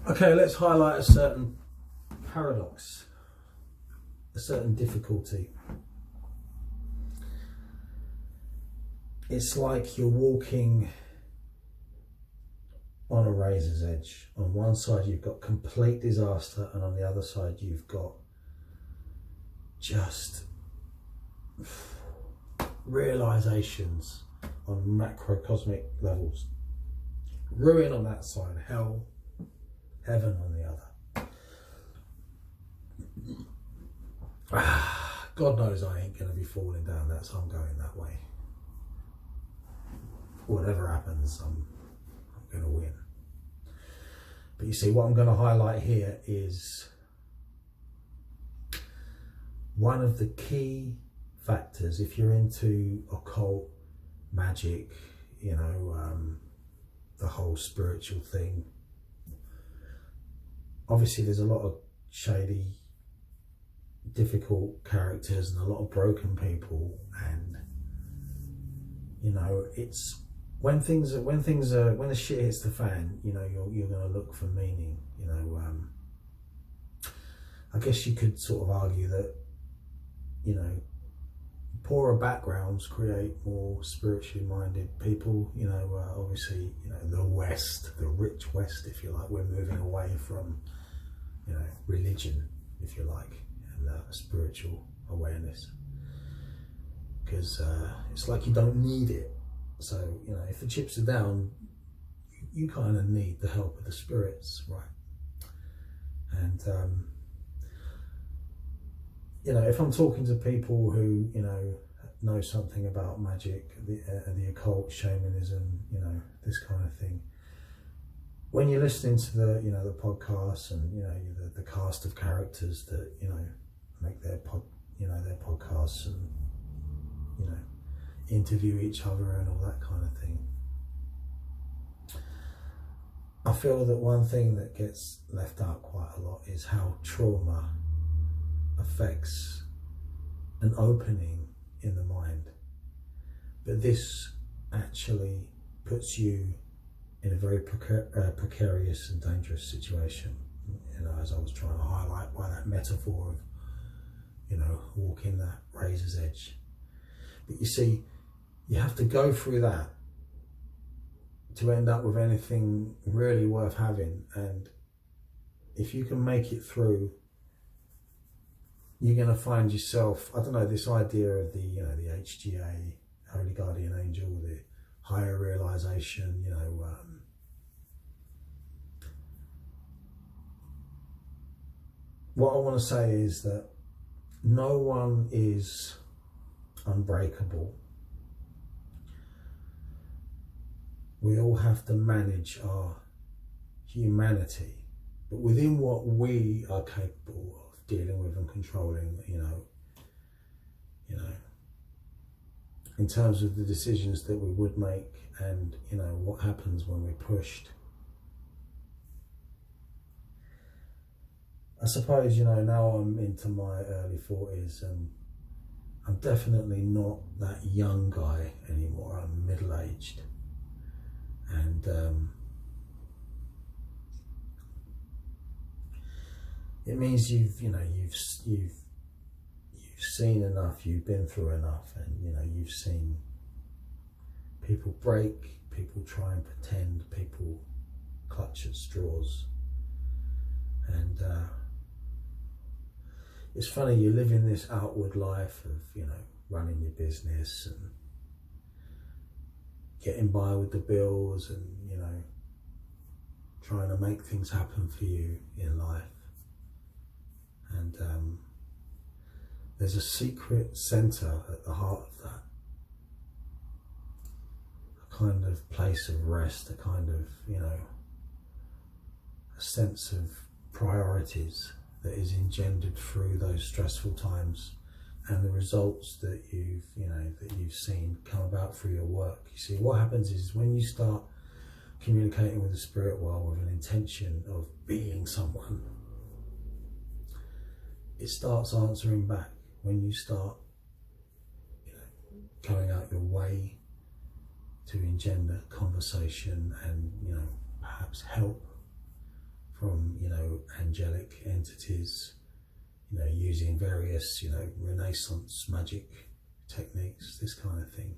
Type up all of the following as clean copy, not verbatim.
Okay, let's highlight a certain paradox, a certain difficulty. It's like you're walking on a razor's edge. On one side you've got complete disaster, and on the other side you've got just realizations on macrocosmic levels. Ruin on that side, hell, heaven on the other. God knows I ain't going to be falling down that, so I'm going that way. Whatever happens, I'm going to win. But you see, what I'm going to highlight here is one of the key factors if you're into occult, magic, you know, the whole spiritual thing. Obviously there's a lot of shady, difficult characters and a lot of broken people, and you know, it's when the shit hits the fan, you know, you're going to look for meaning. You know, I guess you could sort of argue that, you know, poorer backgrounds create more spiritually minded people. You know, obviously, you know, the West, the rich West, if you like, we're moving away from, you know, religion, if you like, and spiritual awareness, because it's like you don't need it. So, you know, if the chips are down, you kind of need the help of the spirits, right? And you know, if I'm talking to people who, you know something about magic, the occult, shamanism, you know, this kind of thing, when you're listening to the, you know, the podcasts and, you know, the cast of characters that, you know, make their podcasts and, you know, interview each other and all that kind of thing, I feel that one thing that gets left out quite a lot is how trauma affects an opening in the mind. But this actually puts you in a very precarious and dangerous situation, you know, as I was trying to highlight by that metaphor of, you know, walking that razor's edge. But you see, you have to go through that to end up with anything really worth having. And if you can make it through, you're going to find yourself, I don't know, this idea of the, you know, the HGA, Holy Guardian Angel, the higher realization, you know, what I want to say is that no one is unbreakable. We all have to manage our humanity, but within what we are capable of dealing with and controlling, you know, in terms of the decisions that we would make, and, you know, what happens when we're pushed. I suppose, you know, now I'm into my early 40s and I'm definitely not that young guy anymore. I'm middle-aged, and it means you've seen enough, you've been through enough, and, you know, you've seen people break, people try and pretend, people clutch at straws, and it's funny, you live in this outward life of, you know, running your business and getting by with the bills and, you know, trying to make things happen for you in life. And there's a secret centre at the heart of that. A kind of place of rest, a kind of, you know, a sense of priorities that is engendered through those stressful times, and the results that you've seen come about through your work. You see, what happens is when you start communicating with the spirit world with an intention of being someone, it starts answering back. When you start, you know, going out your way to engender conversation and, you know, perhaps help from, you know, angelic entities, you know, using various, you know, Renaissance magic techniques, this kind of thing.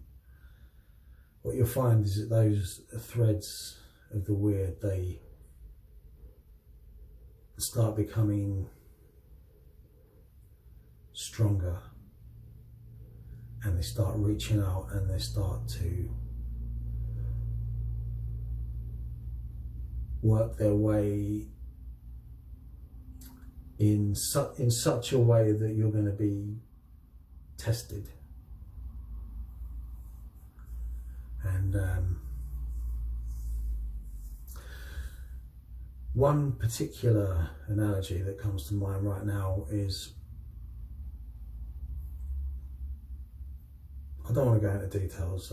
What you'll find is that those threads of the weird, they start becoming stronger, and they start reaching out, and they start to work their way in such a way that you're going to be tested. And one particular analogy that comes to mind right now is, I don't want to go into details.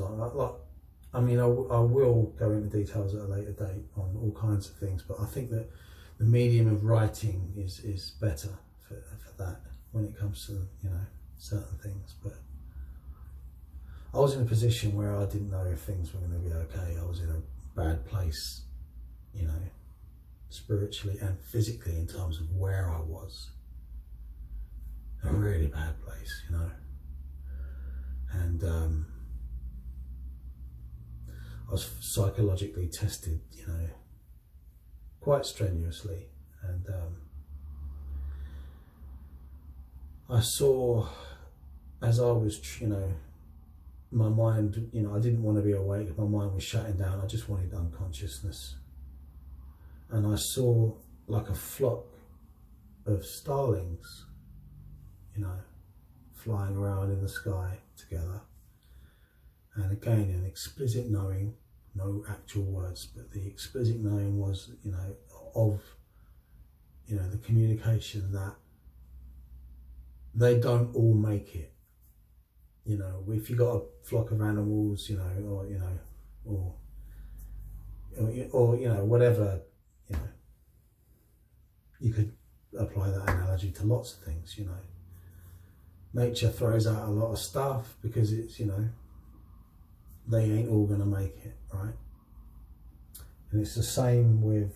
I mean, I will go into details at a later date on all kinds of things, but I think that the medium of writing is better for that when it comes to, you know, certain things. But I was in a position where I didn't know if things were going to be okay. I was in a bad place, you know, spiritually and physically, in terms of where I was. A really bad place, you know. And I was psychologically tested, you know, quite strenuously. And I saw, as I was, you know, my mind, you know, I didn't want to be awake. My mind was shutting down. I just wanted unconsciousness. And I saw like a flock of starlings, you know, flying around in the sky together. And again, an explicit knowing, no actual words, but the explicit knowing was, you know, of, you know, the communication that they don't all make it. You know, if you got a flock of animals, you know, or, you know, or you know, whatever, you know, you could apply that analogy to lots of things, you know. Nature throws out a lot of stuff because it's, you know, they ain't all going to make it, right? And it's the same with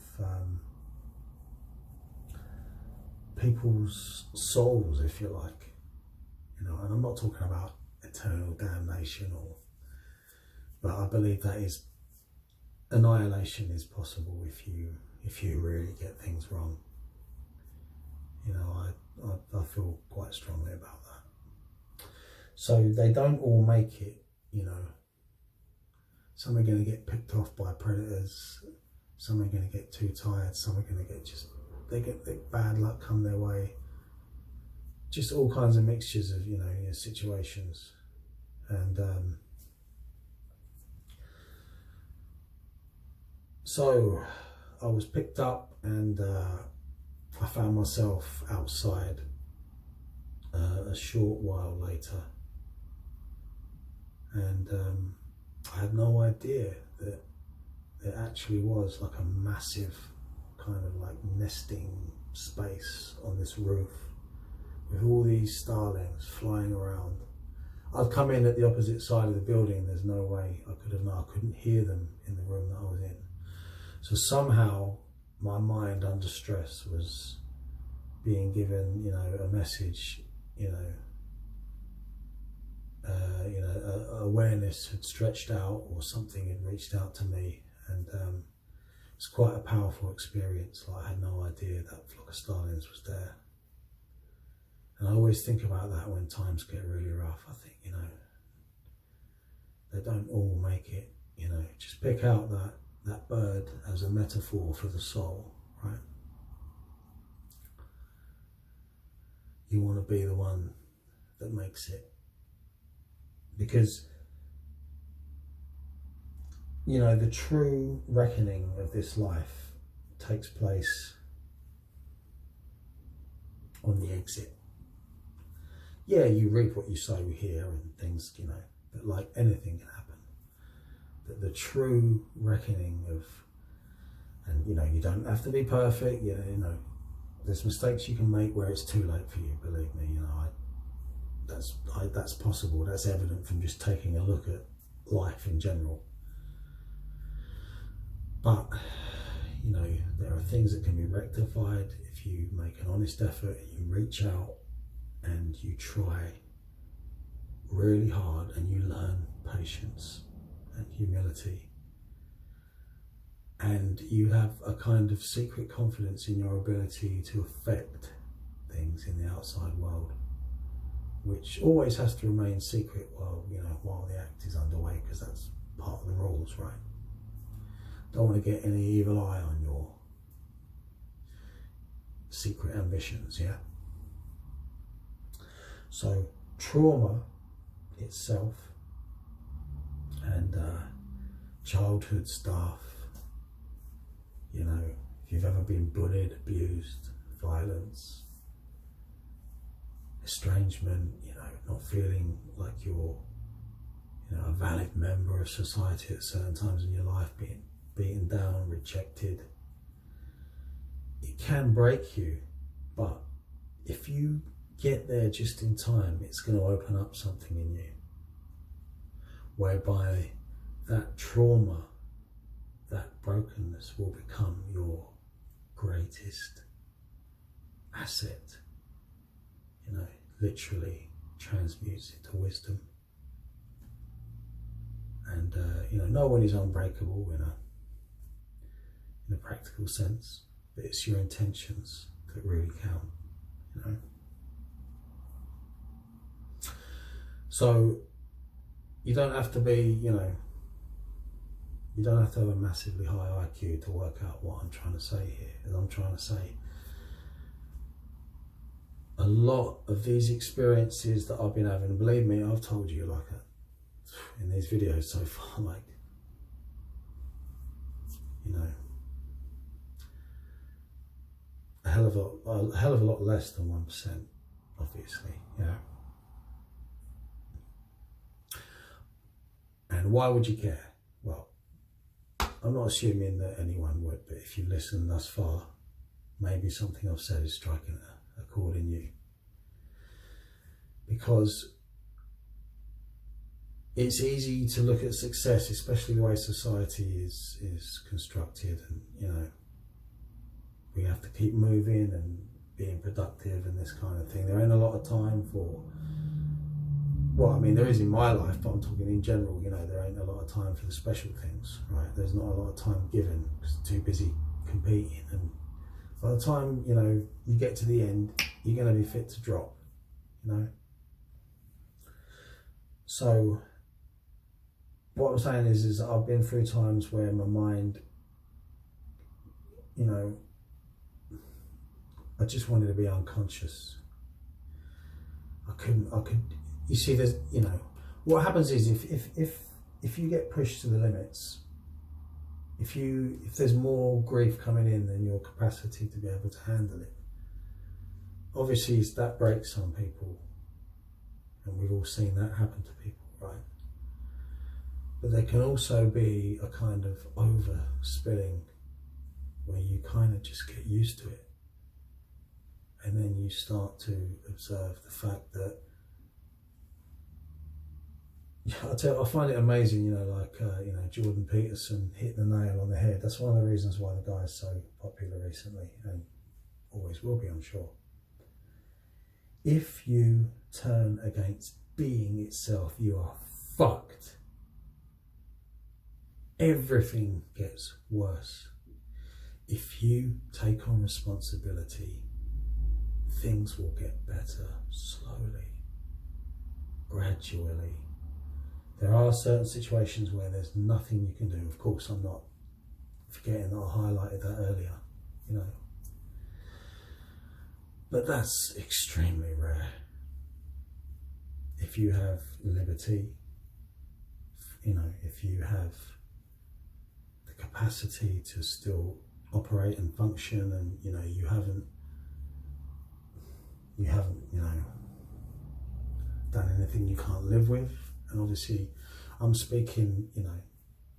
people's souls, if you like, you know. And I'm not talking about eternal damnation, but I believe that is, annihilation is possible if you really get things wrong. You know, I feel quite strongly about that. So they don't all make it, you know. Some are going to get picked off by predators. Some are going to get too tired. Some are going to get they get bad luck come their way. Just all kinds of mixtures of, you know, situations. And so I was picked up, and I found myself outside a short while later. And I had no idea that there actually was like a massive kind of like nesting space on this roof with all these starlings flying around. I'd come in at the opposite side of the building. There's no way I could have known. I couldn't hear them in the room that I was in. So somehow my mind under stress was being given, you know, a message, awareness had stretched out, or something had reached out to me, and it's quite a powerful experience. Like, I had no idea that flock of starlings was there. And I always think about that when times get really rough. I think, you know, they don't all make it, you know. Just pick out that bird as a metaphor for the soul, right? You want to be the one that makes it. Because, you know, the true reckoning of this life takes place on the exit. Yeah, you reap what you sow here and things, you know, but like anything can happen. But the true reckoning of, and you know, you don't have to be perfect, you know, there's mistakes you can make where it's too late for you, believe me, you know, that's possible. That's evident from just taking a look at life in general. But, you know, there are things that can be rectified if you make an honest effort and you reach out and you try really hard and you learn patience and humility, and you have a kind of secret confidence in your ability to affect things in the outside world, which always has to remain secret while the act is underway, because that's part of the rules, right? Don't want to get any evil eye on your secret ambitions, yeah? So trauma itself and childhood stuff, if you've ever been bullied, abused, violence, estrangement, not feeling like you're a valid member of society at certain times in your life, being beaten down, rejected, it can break you. But if you get there just in time, it's going to open up something in you whereby that trauma, that brokenness will become your greatest asset. Literally transmutes into wisdom. And no one is unbreakable in a practical sense, but it's your intentions that really count. So you don't have to be, you don't have to have a massively high IQ to work out what I'm trying to say here. And I'm trying to say a lot of these experiences that I've been having, believe me, I've told you in these videos so far, a hell of a lot less than 1%, obviously, yeah. And why would you care? Well, I'm not assuming that anyone would, but if you listen thus far, maybe something I've said is striking a chord in you. Because it's easy to look at success, especially the way society is constructed, and we have to keep moving and being productive and this kind of thing. There ain't a lot of time for, there is in my life, but I'm talking in general, there ain't a lot of time for the special things, right? There's not a lot of time given because too busy competing, and by the time, you get to the end, you're going to be fit to drop, So what I'm saying is that I've been through times where my mind, I just wanted to be unconscious. You see, there's, what happens is if you get pushed to the limits, if there's more grief coming in than your capacity to be able to handle it, obviously that breaks some people, and we've all seen that happen to people, right? But there can also be a kind of overspilling where you kind of just get used to it, and then you start to observe the fact that, I find it amazing, Jordan Peterson hit the nail on the head. That's one of the reasons why the guy is so popular recently, and always will be, I'm sure. If you turn against being itself, you are fucked. Everything gets worse. If you take on responsibility, things will get better slowly, gradually. There are certain situations where there's nothing you can do. Of course, I'm not forgetting that I highlighted that earlier, But that's extremely rare. If you have liberty, if you have the capacity to still operate and function, and you haven't done anything you can't live with. And obviously I'm speaking,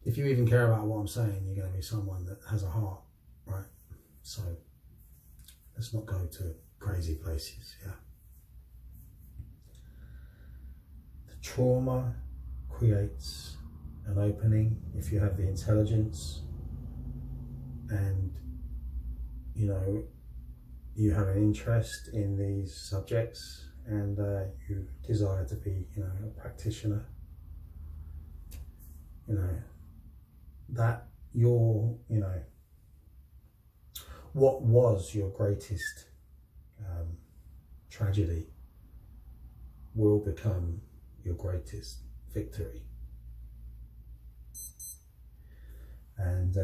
if you even care about what I'm saying, you're going to be someone that has a heart, right? So let's not go to crazy places, yeah. The trauma creates an opening if you have the intelligence and you know, you have an interest in these subjects and you desire to be, you know, a practitioner, you know, that your, you know, what was your greatest tragedy will become your greatest victory. And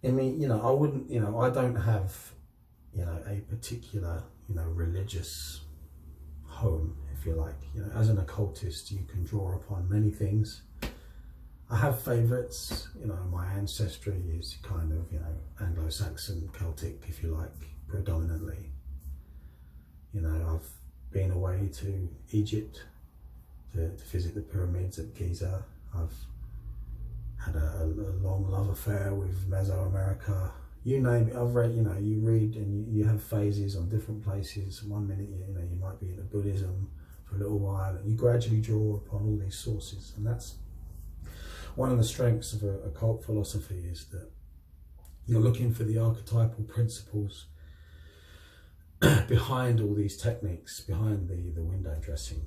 I mean, you know, I wouldn't, you know, I don't have, you know, a particular, you know, religious home, if you like. You know, as an occultist, you can draw upon many things. I have favourites, you know, my ancestry is kind of, you know, Anglo-Saxon, Celtic, if you like, predominantly. You know, I've been away to Egypt to visit the pyramids at Giza. I've had a long love affair with Mesoamerica. You name it, I've read, you know, you read and you have phases on different places. One minute, you know, you might be into Buddhism for a little while, and you gradually draw upon all these sources. And that's one of the strengths of occult philosophy, is that you're looking for the archetypal principles behind all these techniques, behind the window dressing,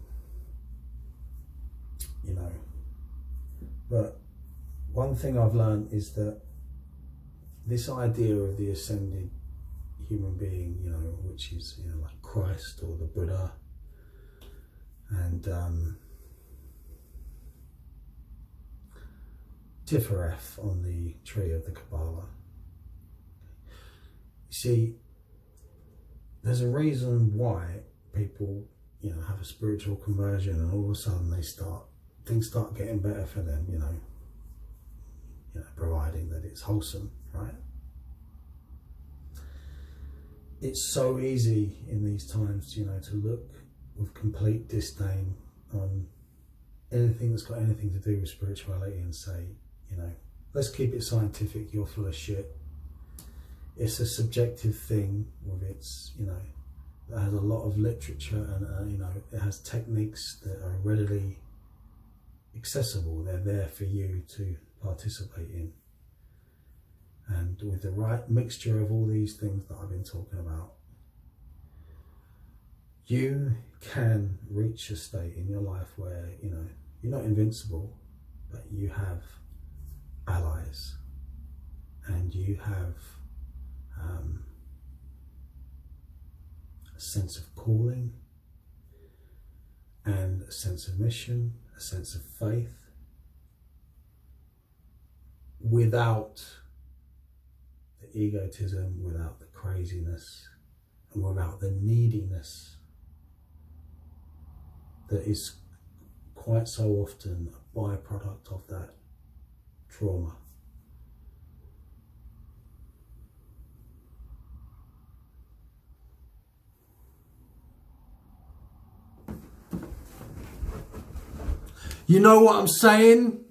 you know. But one thing I've learned is that this idea of the ascended human being, you know, which is, you know, like Christ or the Buddha, and Tifereth on the tree of the Kabbalah. You see, there's a reason why people, you know, have a spiritual conversion and all of a sudden things start getting better for them, you know, providing that it's wholesome, right? It's so easy in these times, you know, to look with complete disdain on anything that's got anything to do with spirituality and say, you know, let's keep it scientific, you're full of shit. It's a subjective thing with its, you know, that has a lot of literature and, you know, it has techniques that are readily accessible. They're there for you to participate in. And with the right mixture of all these things that I've been talking about, you can reach a state in your life where, you know, you're not invincible, but you have allies, and you have a sense of calling, and a sense of mission, a sense of faith, without the egotism, without the craziness, and without the neediness that is quite so often a byproduct of that trauma. You know what I'm saying?